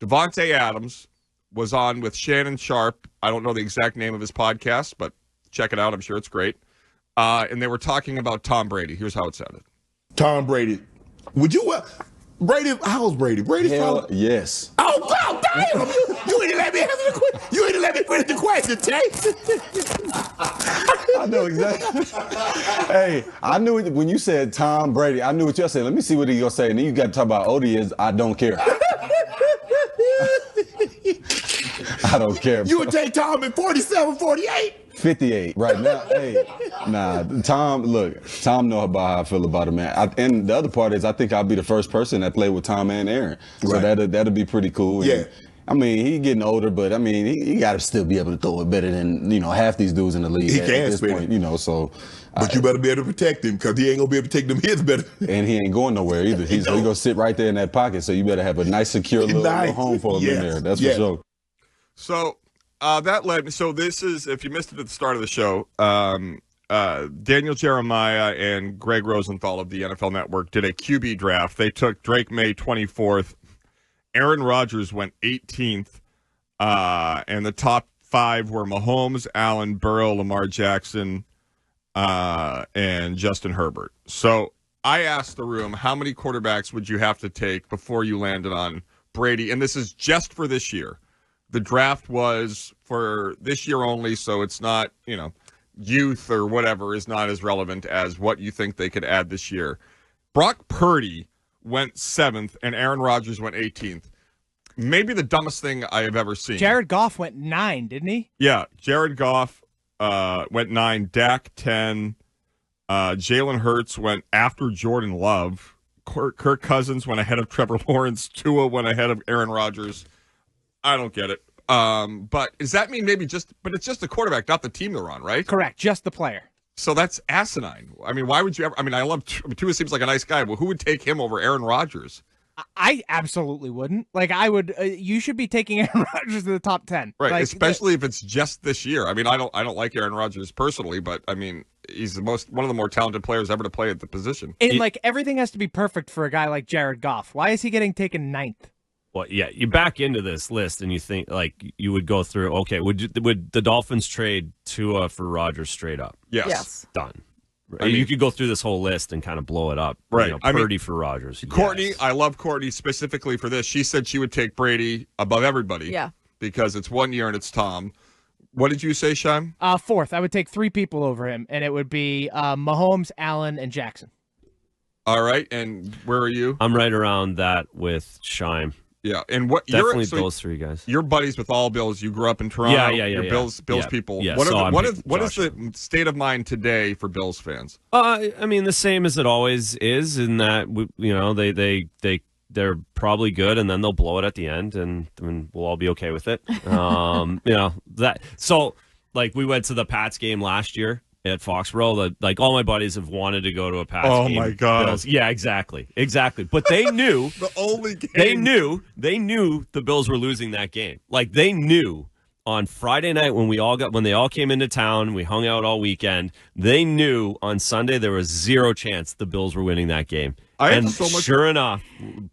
Devante Adams was on with Shannon Sharp. I don't know the exact name of his podcast, but check it out. I'm sure it's great. And they were talking about Tom Brady. Here's how it sounded. Tom Brady. Would you, Brady, how's Brady? Brady's probably. Yes. Oh, damn! You ain't let me answer the question. You ain't let me finish the question, Tay. I know exactly. Hey, I knew it when you said Tom Brady. I knew what you said. Let me see what he gonna say. And then you got to talk about Odie is I don't care. I don't care. You would take Tom at 47, 48? 58 right now. Hey, nah, Tom know about how I feel about him, man. And the other part is I think I'll be the first person that played with Tom and Aaron. So that'll be pretty cool. Yeah. And, I mean, he's getting older, but I mean, he got to still be able to throw it better than, half these dudes in the league at this point, so. But you better be able to protect him because he ain't going to be able to take them hits better. And he ain't going nowhere either. He's going to sit right there in that pocket, so you better have a nice, secure little home for him in there. That's for sure. So that led me. So this is, if you missed it at the start of the show, Daniel Jeremiah and Greg Rosenthal of the NFL Network did a QB draft. They took Drake May 24th. Aaron Rodgers went 18th. And the top 5 were Mahomes, Allen, Burrow, Lamar Jackson, and Justin Herbert. So I asked the room, how many quarterbacks would you have to take before you landed on Brady? And this is just for this year. The draft was for this year only, so it's not, youth or whatever is not as relevant as what you think they could add this year. Brock Purdy went 7th, and Aaron Rodgers went 18th. Maybe the dumbest thing I have ever seen. Jared Goff went 9, didn't he? Yeah, Jared Goff went 9, Dak 10, Jalen Hurts went after Jordan Love, Kirk Cousins went ahead of Trevor Lawrence, Tua went ahead of Aaron Rodgers. I don't get it. But does that mean but it's just the quarterback, not the team they're on, right? Correct, just the player. So that's asinine. I mean, why would you ever? I mean, I love Tua. Seems like a nice guy. Well, who would take him over Aaron Rodgers? I absolutely wouldn't. Like, I would. You should be taking Aaron Rodgers in the top 10, right? Like, especially if it's just this year. I mean, I don't like Aaron Rodgers personally, but I mean, he's one of the more talented players ever to play at the position. And everything has to be perfect for a guy like Jared Goff. Why is he getting taken 9th? Well, yeah, you back into this list and you think you would go through. Okay, would the Dolphins trade Tua for Rodgers straight up? Yes. Done. You could go through this whole list and kind of blow it up. Right. Purdy for Rodgers. Courtney, yes. I love Courtney specifically for this. She said she would take Brady above everybody. Yeah. Because it's 1 year and it's Tom. What did you say, Shime? 4th. I would take 3 people over him, and it would be Mahomes, Allen, and Jackson. All right. And where are you? I'm right around that with Shime. Yeah, and what definitely those 3 guys. You're buddies with all Bills. You grew up in Toronto. Yeah. You're Bills people. Yeah. What is the state of mind today for Bills fans? I mean, the same as it always is, in that they're probably good, and then they'll blow it at the end, and we'll all be okay with it. That. So, we went to the Pats game last year at Foxborough. All my buddies have wanted to go to a Pats game. Oh my God! Bills. Yeah, exactly. But they knew the only game they knew the Bills were losing that game. They knew on Friday night when they all came into town, we hung out all weekend. They knew on Sunday there was 0 chance the Bills were winning that game. Sure enough,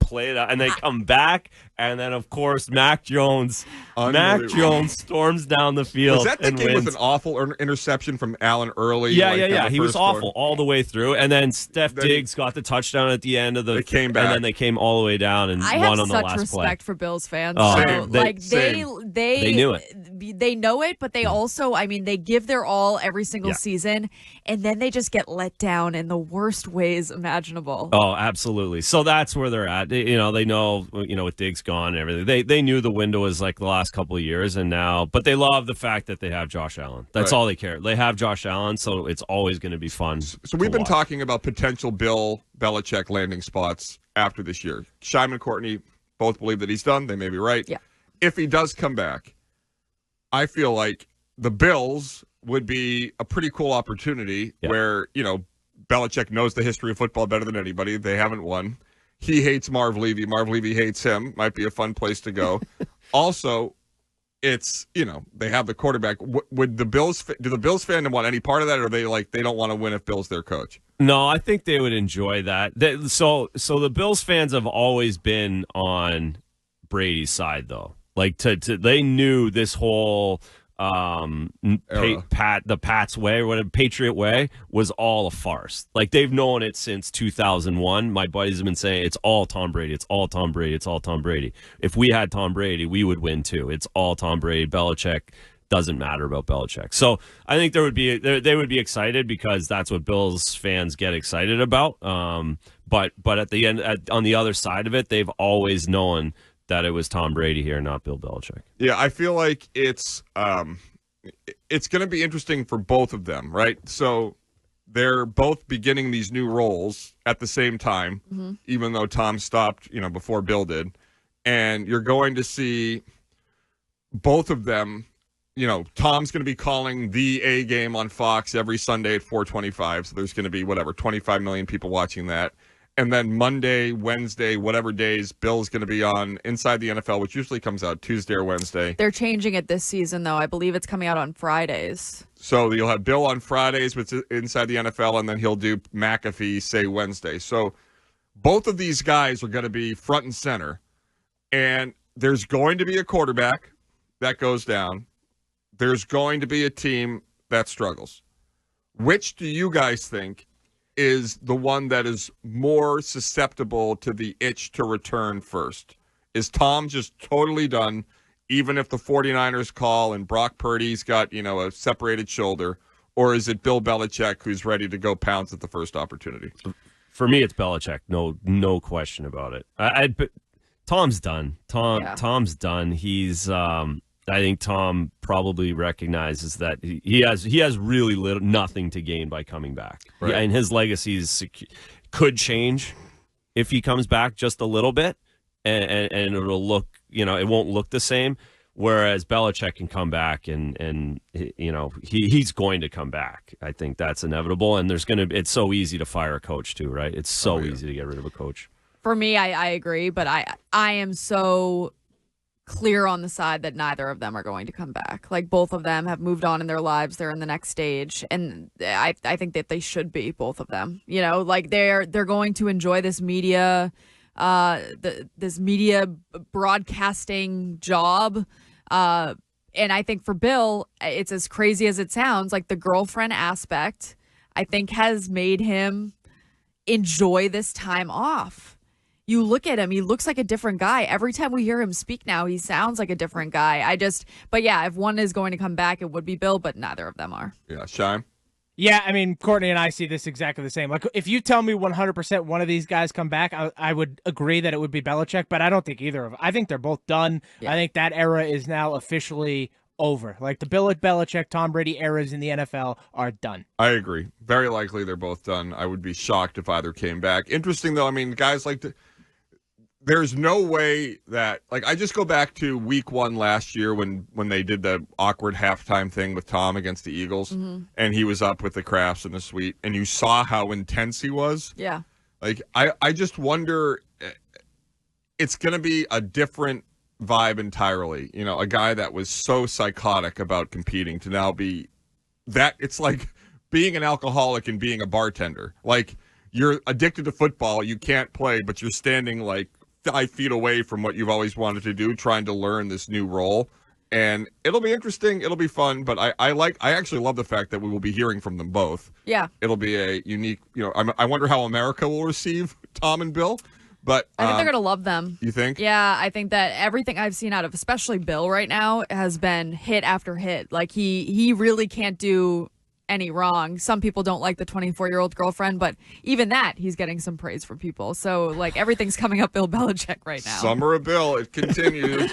play it out, and they come back, and then of course Mac Jones storms down the field. Was that the and game wins. with an awful interception from Allen early? Yeah. He was awful all the way through, and then Diggs got the touchdown at the end of the. They came back, and then they came all the way down and won on the last play. I have such respect for Bills fans. They knew it. They know it, but they also, they give their all every single season, and then they just get let down in the worst ways imaginable. Oh, absolutely. So that's where they're at. They know, with Diggs gone and everything. They knew the window was the last couple of years, and now, but they love the fact that they have Josh Allen. That's all they care. They have Josh Allen, so it's always going to be fun. So we've been talking about potential Bill Belichick landing spots after this year. Shime and Courtney both believe that he's done. They may be right. Yeah. If he does come back, I feel like the Bills would be a pretty cool opportunity where, Belichick knows the history of football better than anybody. They haven't won. He hates Marv Levy. Marv Levy hates him. Might be a fun place to go. Also, it's, they have the quarterback. Would the Bills, do the Bills fan want any part of that, or are they they don't want to win if Bill's their coach? No, I think they would enjoy that. So the Bills fans have always been on Brady's side though. Like they knew this whole the Pats way, or whatever, Patriot way, was all a farce. Like they've known it since 2001. My buddies have been saying it's all Tom Brady. It's all Tom Brady. It's all Tom Brady. If we had Tom Brady, we would win too. It's all Tom Brady. Belichick doesn't matter about Belichick. So I think they would be excited because that's what Bills fans get excited about. But at the end, on the other side of it, they've always known that it was Tom Brady here, not Bill Belichick. Yeah, I feel like it's going to be interesting for both of them, right? So they're both beginning these new roles at the same time, even though Tom stopped, before Bill did. And you're going to see both of them. Tom's going to be calling the A game on Fox every Sunday at 4:25. So there's going to be 25 million people watching that. And then Monday, Wednesday, whatever days, Bill's going to be on Inside the NFL, which usually comes out Tuesday or Wednesday. They're changing it this season, though. I believe it's coming out on Fridays. So you'll have Bill on Fridays with Inside the NFL, and then he'll do McAfee, say, Wednesday. So both of these guys are going to be front and center. And there's going to be a quarterback that goes down. There's going to be a team that struggles. Which do you guys think is the one that is more susceptible to the itch to return first? Is Tom just totally done, even if the 49ers call and Brock Purdy's got, a separated shoulder? Or is it Bill Belichick who's ready to go pounce at the first opportunity? For me, it's Belichick. No question about it. But Tom's done. Tom's done. He's I think Tom probably recognizes that he has really nothing to gain by coming back. Right. And his legacy could change if he comes back just a little bit, and it'll look, it won't look the same. Whereas Belichick can come back and he's going to come back. I think that's inevitable. And it's so easy to fire a coach too, right? It's so easy to get rid of a coach. For me, I agree, but I am so clear on the side that neither of them are going to come back. Like both of them have moved on in their lives. They're in the next stage. And I think that they should be, both of them. Like they're going to enjoy this media this media broadcasting job. And I think for Bill, it's as crazy as it sounds, like the girlfriend aspect, I think has made him enjoy this time off. You look at him, he looks like a different guy. Every time we hear him speak now, he sounds like a different guy. But yeah, if one is going to come back, it would be Bill, but neither of them are. Yeah, Shime? Yeah, I mean, Courtney and I see this exactly the same. Like, if you tell me 100% one of these guys come back, I would agree that it would be Belichick, but I don't think either of them. I think they're both done. Yeah. I think that era is now officially over. Like, the Belichick, Tom Brady eras in the NFL are done. I agree. Very likely they're both done. I would be shocked if either came back. Interesting, though, I mean, guys like to... There's no way that, like, I just go back to week 1 last year when they did the awkward halftime thing with Tom against the Eagles, and he was up with the Crafts in the suite, and you saw how intense he was. Yeah. Like, I just wonder, it's going to be a different vibe entirely. You know, a guy that was so psychotic about competing to now be that, it's like being an alcoholic and being a bartender. Like, you're addicted to football, you can't play, but you're standing, like, 5 feet away from what you've always wanted to do, trying to learn this new role. And it'll be interesting. It'll be fun. But I actually love the fact that we will be hearing from them both. Yeah. It'll be a unique, I wonder how America will receive Tom and Bill. But I think they're going to love them. You think? Yeah, I think that everything I've seen out of especially Bill right now has been hit after hit. Like he really can't do any wrong. Some people don't like the 24-year-old girlfriend, but even that, he's getting some praise from people. So, like, everything's coming up Bill Belichick right now. Summer of Bill, it continues.